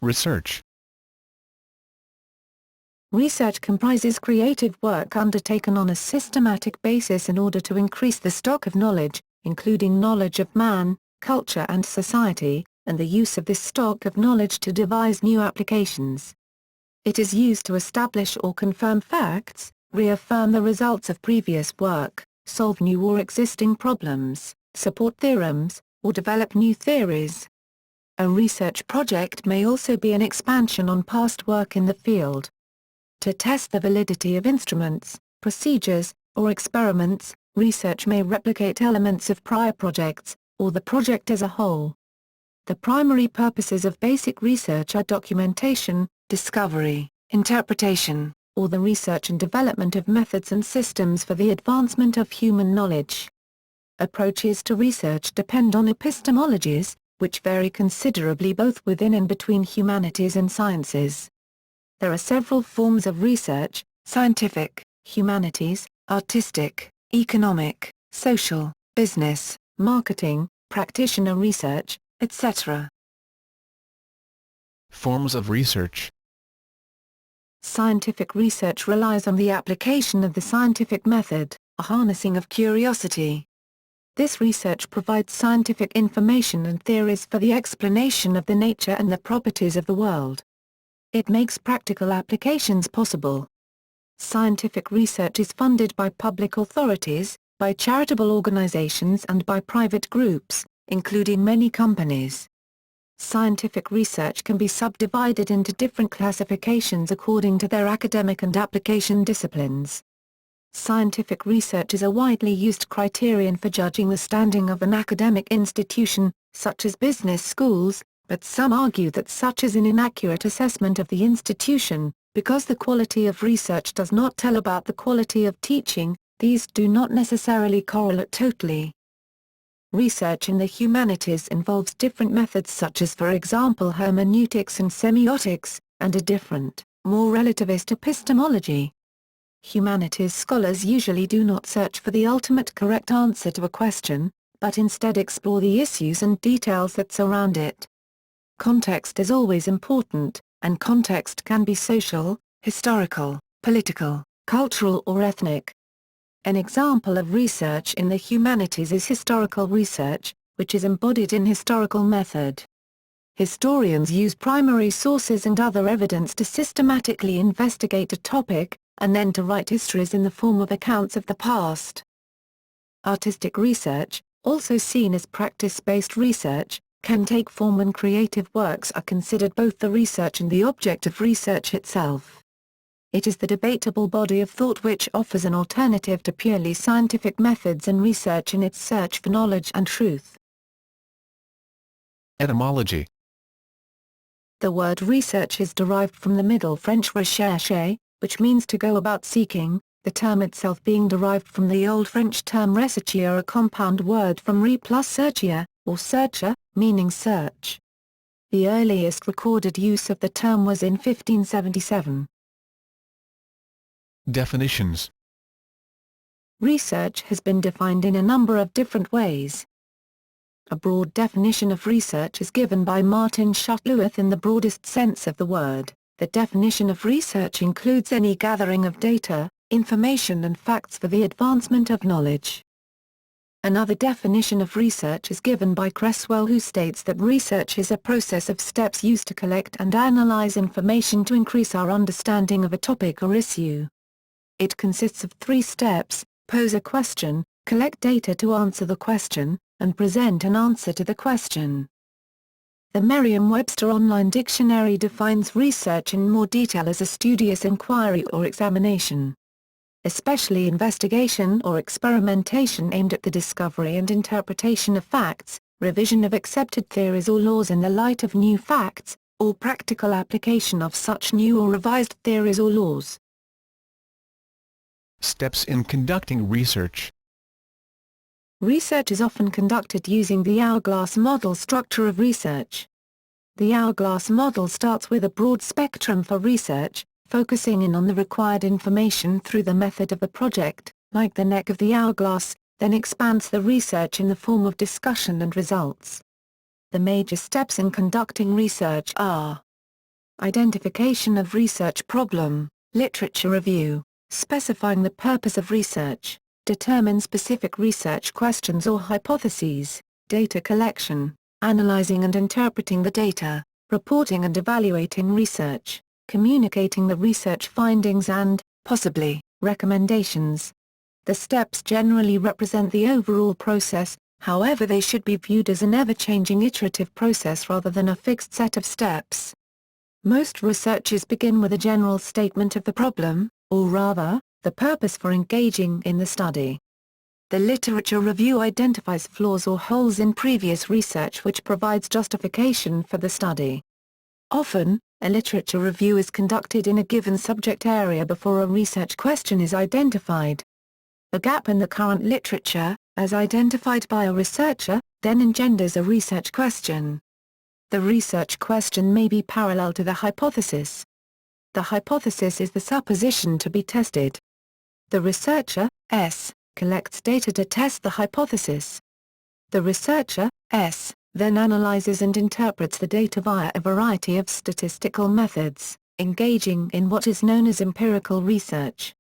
Research. Research comprises creative work undertaken on a systematic basis in order to increase the stock of knowledge, including knowledge of man, culture and society, and the use of this stock of knowledge to devise new applications. It is used to establish or confirm facts, reaffirm the results of previous work, solve new or existing problems, support theorems, or develop new theories. A research project may also be an expansion on past work in the field. To test the validity of instruments, procedures, or experiments, research may replicate elements of prior projects, or the project as a whole. The primary purposes of basic research are documentation, discovery, interpretation, or the research and development of methods and systems for the advancement of human knowledge. Approaches to research depend on epistemologies, which vary considerably both within and between humanities and sciences. There are several forms of research: scientific, humanities, artistic, economic, social, business, marketing, practitioner research, etc. Forms of research. Scientific research relies on the application of the scientific method, a harnessing of curiosity. This research provides scientific information and theories for the explanation of the nature and the properties of the world. It makes practical applications possible. Scientific research is funded by public authorities, by charitable organizations and by private groups, including many companies. Scientific research can be subdivided into different classifications according to their academic and application disciplines. Scientific research is a widely used criterion for judging the standing of an academic institution, such as business schools, but some argue that such is an inaccurate assessment of the institution, because the quality of research does not tell about the quality of teaching. These do not necessarily correlate totally. Research in the humanities involves different methods such as, for example, hermeneutics and semiotics, and a different, more relativist epistemology. Humanities scholars usually do not search for the ultimate correct answer to a question, but instead explore the issues and details that surround it. Context is always important, and context can be social, historical, political, cultural or ethnic. An example of research in the humanities is historical research, which is embodied in historical method. Historians use primary sources and other evidence to systematically investigate a topic, and then to write histories in the form of accounts of the past. Artistic research, also seen as practice-based research, can take form when creative works are considered both the research and the object of research itself. It is the debatable body of thought which offers an alternative to purely scientific methods and research in its search for knowledge and truth. Etymology. The word research is derived from the Middle French recherche, which means to go about seeking, the term itself being derived from the Old French term rechercher, a compound word from re plus searchier, or searcher, meaning search. The earliest recorded use of the term was in 1577. Definitions. Research has been defined in a number of different ways. A broad definition of research is given by Martin Shuttleworth in the broadest sense of the word. The definition of research includes any gathering of data, information and facts for the advancement of knowledge. Another definition of research is given by Cresswell, who states that research is a process of steps used to collect and analyze information to increase our understanding of a topic or issue. It consists of 3 steps: pose a question, collect data to answer the question, and present an answer to the question. The Merriam-Webster Online Dictionary defines research in more detail as a studious inquiry or examination, especially investigation or experimentation aimed at the discovery and interpretation of facts, revision of accepted theories or laws in the light of new facts, or practical application of such new or revised theories or laws. Steps in conducting research. Research is often conducted using the hourglass model structure of research. The hourglass model starts with a broad spectrum for research, focusing in on the required information through the method of the project, like the neck of the hourglass, then expands the research in the form of discussion and results. The major steps in conducting research are: Identification of research problem, literature review, specifying the purpose of research, determine specific research questions or hypotheses, data collection, analyzing and interpreting the data, reporting and evaluating research, communicating the research findings and, possibly, recommendations. The steps generally represent the overall process, however they should be viewed as an ever-changing iterative process rather than a fixed set of steps. Most researches begin with a general statement of the problem, or rather, the purpose for engaging in the study. The literature review identifies flaws or holes in previous research which provides justification for the study. Often, a literature review is conducted in a given subject area before a research question is identified. A gap in the current literature, as identified by a researcher, then engenders a research question. The research question may be parallel to the hypothesis. The hypothesis is the supposition to be tested. The researcher, S, collects data to test the hypothesis. The researcher, S, then analyzes and interprets the data via a variety of statistical methods, engaging in what is known as empirical research.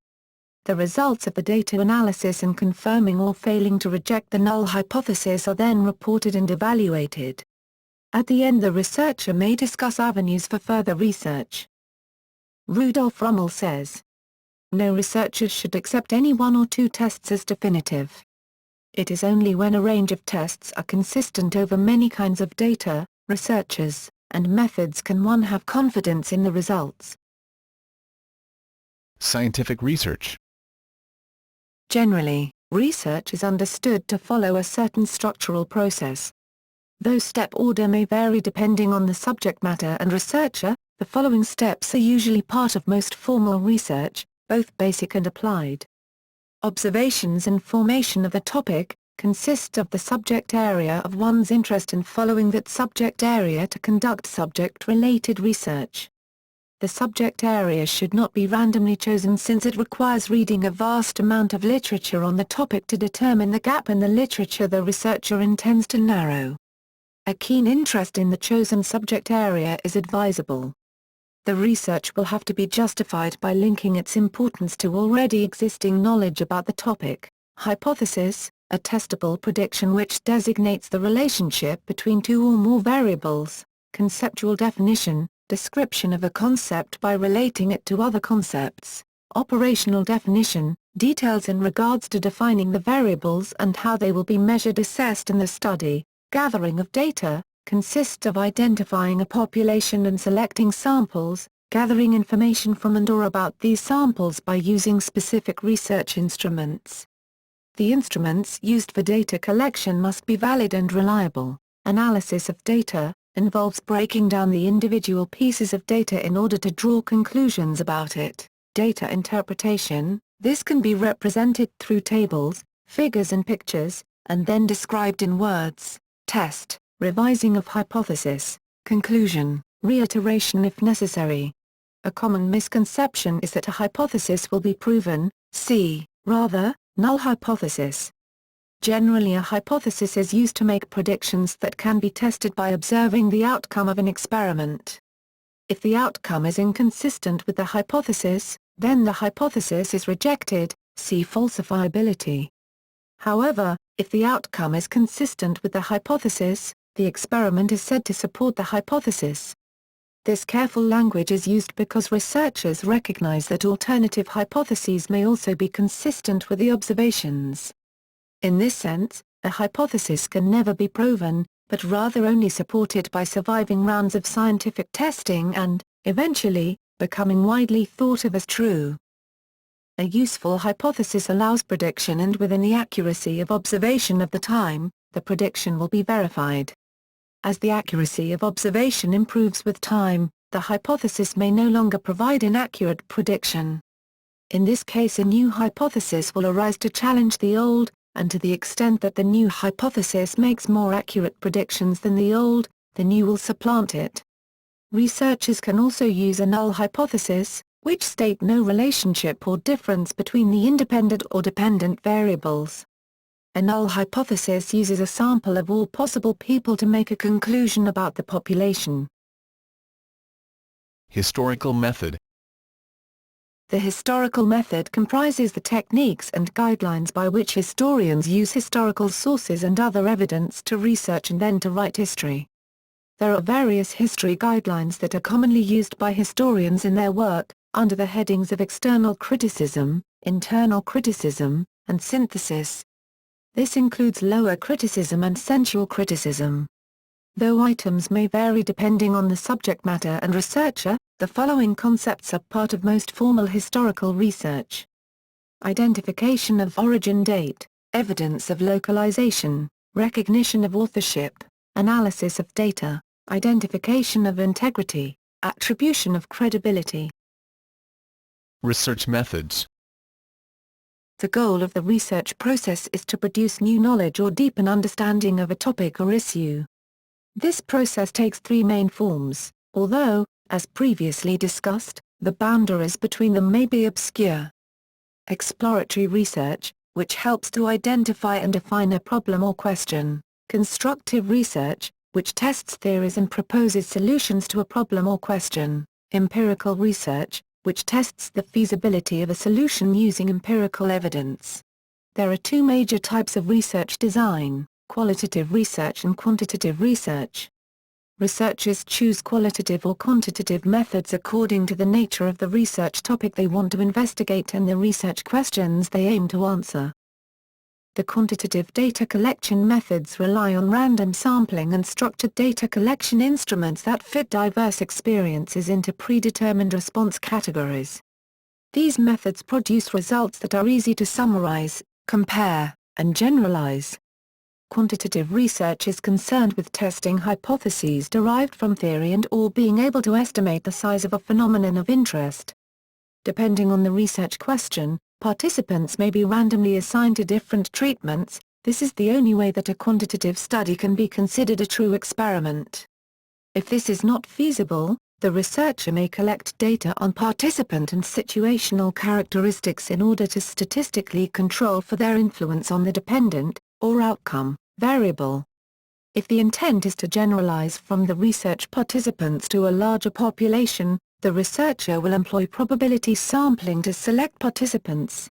The results of the data analysis and confirming or failing to reject the null hypothesis are then reported and evaluated. At the end the researcher may discuss avenues for further research. Rudolf Rummel says, "No researcher should accept any one or two tests as definitive. It is only when a range of tests are consistent over many kinds of data, researchers, and methods can one have confidence in the results." Scientific research. Generally, research is understood to follow a certain structural process. Though step order may vary depending on the subject matter and researcher, the following steps are usually part of most formal research, both basic and applied. Observations and formation of the topic consist of the subject area of one's interest and following that subject area to conduct subject-related research. The subject area should not be randomly chosen since it requires reading a vast amount of literature on the topic to determine the gap in the literature the researcher intends to narrow. A keen interest in the chosen subject area is advisable. The research will have to be justified by linking its importance to already existing knowledge about the topic. Hypothesis, a testable prediction which designates the relationship between two or more variables. Conceptual definition, description of a concept by relating it to other concepts. Operational definition, details in regards to defining the variables and how they will be measured assessed in the study. Gathering of data, consists of identifying a population and selecting samples, gathering information from and or about these samples by using specific research instruments. The instruments used for data collection must be valid and reliable. Analysis of data involves breaking down the individual pieces of data in order to draw conclusions about it. Data interpretation, this can be represented through tables, figures and pictures, and then described in words. Test, revising of hypothesis, conclusion, reiteration if necessary. A common misconception is that a hypothesis will be proven, see, rather, null hypothesis. Generally a hypothesis is used to make predictions that can be tested by observing the outcome of an experiment. If the outcome is inconsistent with the hypothesis, then the hypothesis is rejected, see falsifiability. However, if the outcome is consistent with the hypothesis, the experiment is said to support the hypothesis. This careful language is used because researchers recognize that alternative hypotheses may also be consistent with the observations. In this sense, a hypothesis can never be proven, but rather only supported by surviving rounds of scientific testing and, eventually, becoming widely thought of as true. A useful hypothesis allows prediction and within the accuracy of observation of the time, the prediction will be verified. As the accuracy of observation improves with time, the hypothesis may no longer provide an accurate prediction. In this case a new hypothesis will arise to challenge the old, and to the extent that the new hypothesis makes more accurate predictions than the old, the new will supplant it. Researchers can also use a null hypothesis, which state no relationship or difference between the independent or dependent variables. A null hypothesis uses a sample of all possible people to make a conclusion about the population. Historical method. The historical method comprises the techniques and guidelines by which historians use historical sources and other evidence to research and then to write history. There are various history guidelines that are commonly used by historians in their work, under the headings of external criticism, internal criticism, and synthesis. This includes lower criticism and sensual criticism. Though items may vary depending on the subject matter and researcher, the following concepts are part of most formal historical research. Identification of origin date, evidence of localization, recognition of authorship, analysis of data, identification of integrity, attribution of credibility. Research methods. The goal of the research process is to produce new knowledge or deepen understanding of a topic or issue. This process takes three main forms, although, as previously discussed, the boundaries between them may be obscure. Exploratory research, which helps to identify and define a problem or question. Constructive research, which tests theories and proposes solutions to a problem or question. Empirical research, which tests the feasibility of a solution using empirical evidence. There are two major types of research design: qualitative research and quantitative research. Researchers choose qualitative or quantitative methods according to the nature of the research topic they want to investigate and the research questions they aim to answer. The quantitative data collection methods rely on random sampling and structured data collection instruments that fit diverse experiences into predetermined response categories. These methods produce results that are easy to summarize, compare, and generalize. Quantitative research is concerned with testing hypotheses derived from theory and/or being able to estimate the size of a phenomenon of interest. Depending on the research question, participants may be randomly assigned to different treatments. This is the only way that a quantitative study can be considered a true experiment. If this is not feasible, the researcher may collect data on participant and situational characteristics in order to statistically control for their influence on the dependent, or outcome, variable. If the intent is to generalize from the research participants to a larger population, the researcher will employ probability sampling to select participants.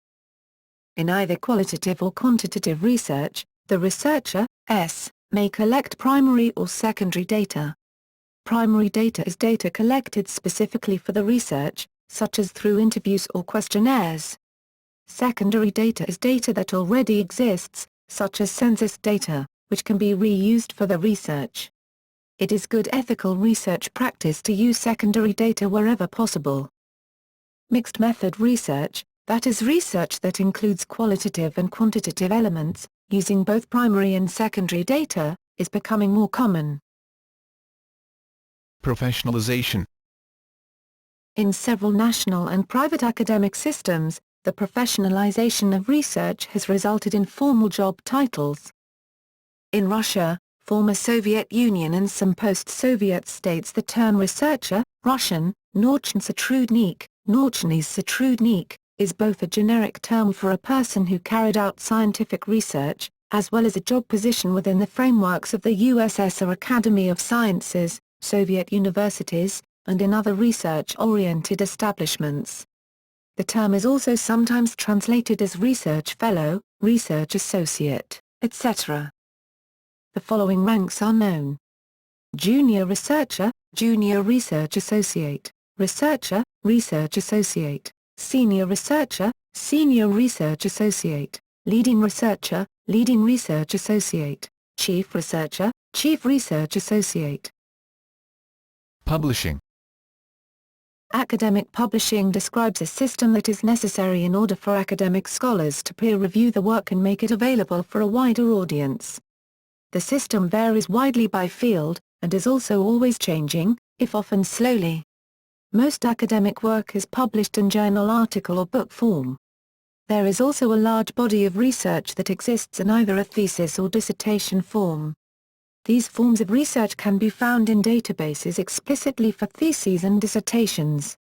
In either qualitative or quantitative research, the researcher, may collect primary or secondary data. Primary data is data collected specifically for the research, such as through interviews or questionnaires. Secondary data is data that already exists, such as census data, which can be reused for the research. It is good ethical research practice to use secondary data wherever possible. Mixed method research, that is research that includes qualitative and quantitative elements, using both primary and secondary data, is becoming more common. Professionalization. In several national and private academic systems, the professionalization of research has resulted in formal job titles. In Russia, former Soviet Union and some post-Soviet states, the term researcher, Russian, naучный сотрудник, научный сотрудник, is both a generic term for a person who carried out scientific research, as well as a job position within the frameworks of the USSR Academy of Sciences, Soviet universities, and in other research-oriented establishments. The term is also sometimes translated as research fellow, research associate, etc. The following ranks are known: junior researcher, junior research associate, researcher, research associate, senior researcher, senior research associate, leading researcher, leading research associate, chief researcher, chief research associate. Publishing. Academic publishing describes a system that is necessary in order for academic scholars to peer-review the work and make it available for a wider audience. The system varies widely by field, and is also always changing, if often slowly. Most academic work is published in journal article or book form. There is also a large body of research that exists in either a thesis or dissertation form. These forms of research can be found in databases explicitly for theses and dissertations.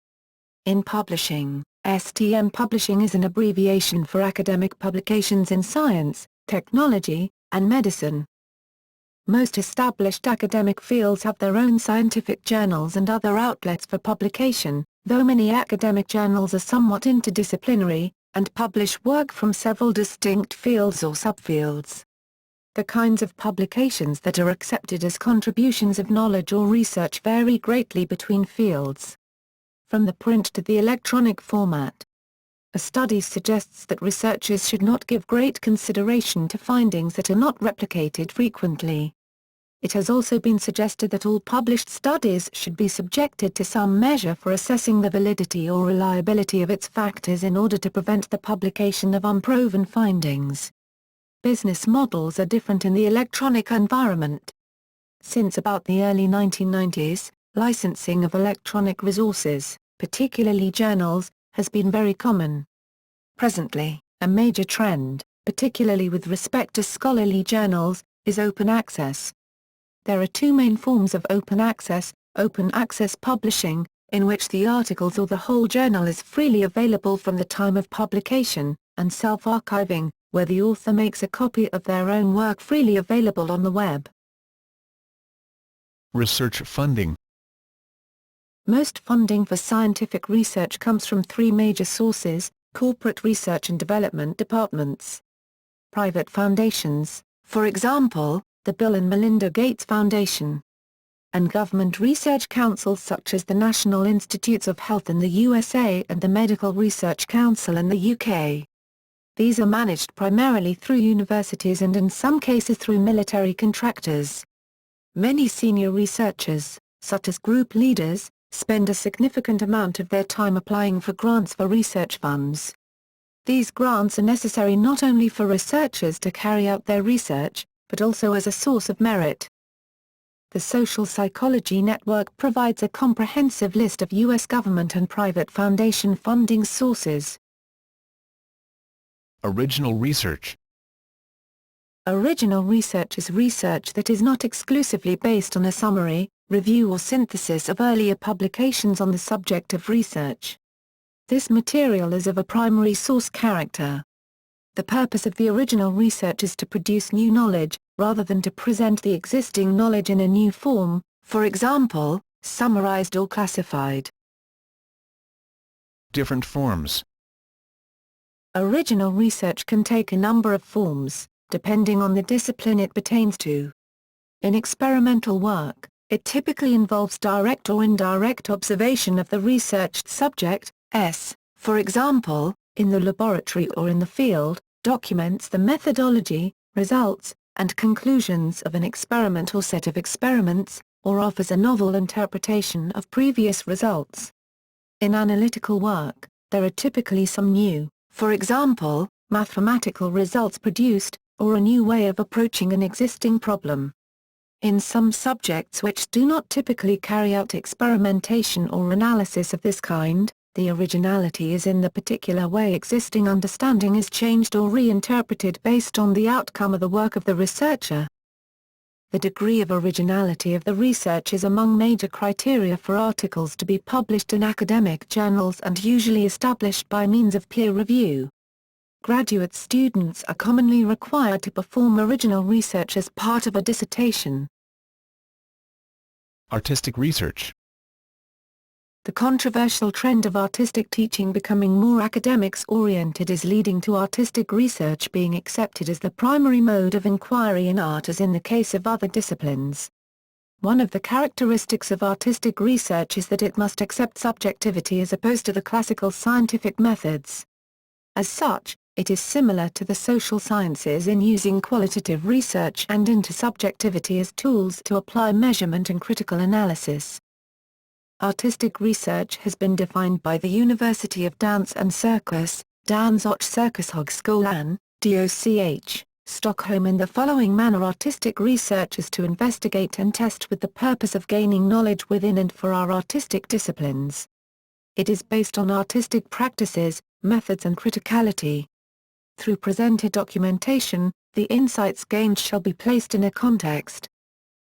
In publishing, STM publishing is an abbreviation for academic publications in science, technology, and medicine. Most established academic fields have their own scientific journals and other outlets for publication, though many academic journals are somewhat interdisciplinary, and publish work from several distinct fields or subfields. The kinds of publications that are accepted as contributions of knowledge or research vary greatly between fields. From the print to the electronic format. A study suggests that researchers should not give great consideration to findings that are not replicated frequently. It has also been suggested that all published studies should be subjected to some measure for assessing the validity or reliability of its factors in order to prevent the publication of unproven findings. Business models are different in the electronic environment. Since about the early 1990s, licensing of electronic resources, particularly journals, has been very common. Presently, a major trend, particularly with respect to scholarly journals, is open access. There are two main forms of open access publishing, in which the articles or the whole journal is freely available from the time of publication, and self-archiving, where the author makes a copy of their own work freely available on the web. Research funding. Most funding for scientific research comes from three major sources: corporate research and development departments, private foundations, for example, the Bill and Melinda Gates Foundation, and government research councils such as the National Institutes of Health in the USA and the Medical Research Council in the UK. These are managed primarily through universities and in some cases through military contractors. Many senior researchers, such as group leaders, spend a significant amount of their time applying for grants for research funds. These grants are necessary not only for researchers to carry out their research, but also as a source of merit. The Social Psychology Network provides a comprehensive list of U.S. government and private foundation funding sources. Original research. Original research is research that is not exclusively based on a summary, review or synthesis of earlier publications on the subject of research. This material is of a primary source character. The purpose of the original research is to produce new knowledge, rather than to present the existing knowledge in a new form, for example, summarized or classified. Different forms. Original research can take a number of forms, depending on the discipline it pertains to. In experimental work, it typically involves direct or indirect observation of the researched subject, for example, in the laboratory or in the field, documents the methodology, results, and conclusions of an experiment or set of experiments, or offers a novel interpretation of previous results. In analytical work, there are typically some new, for example, mathematical results produced, or a new way of approaching an existing problem. In some subjects which do not typically carry out experimentation or analysis of this kind, the originality is in the particular way existing understanding is changed or reinterpreted based on the outcome of the work of the researcher. The degree of originality of the research is among major criteria for articles to be published in academic journals and usually established by means of peer review. Graduate students are commonly required to perform original research as part of a dissertation. Artistic research. The controversial trend of artistic teaching becoming more academics-oriented is leading to artistic research being accepted as the primary mode of inquiry in art as in the case of other disciplines. One of the characteristics of artistic research is that it must accept subjectivity as opposed to the classical scientific methods. As such, it is similar to the social sciences in using qualitative research and intersubjectivity as tools to apply measurement and critical analysis. Artistic research has been defined by the University of Dance and Circus, Dans och Cirkushögskolan, DOCH, Stockholm in the following manner: artistic research is to investigate and test with the purpose of gaining knowledge within and for our artistic disciplines. It is based on artistic practices, methods and criticality. Through presented documentation, the insights gained shall be placed in a context.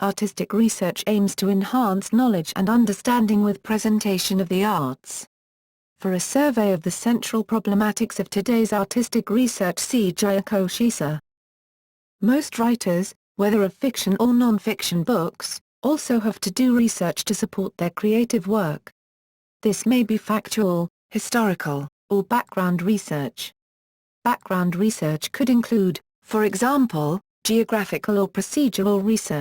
Artistic research aims to enhance knowledge and understanding with presentation of the arts. For a survey of the central problematics of today's artistic research, see Gyakosisa. Most writers, whether of fiction or non-fiction books, also have to do research to support their creative work. This may be factual, historical, or background research. Background research could include, for example, geographical or procedural research.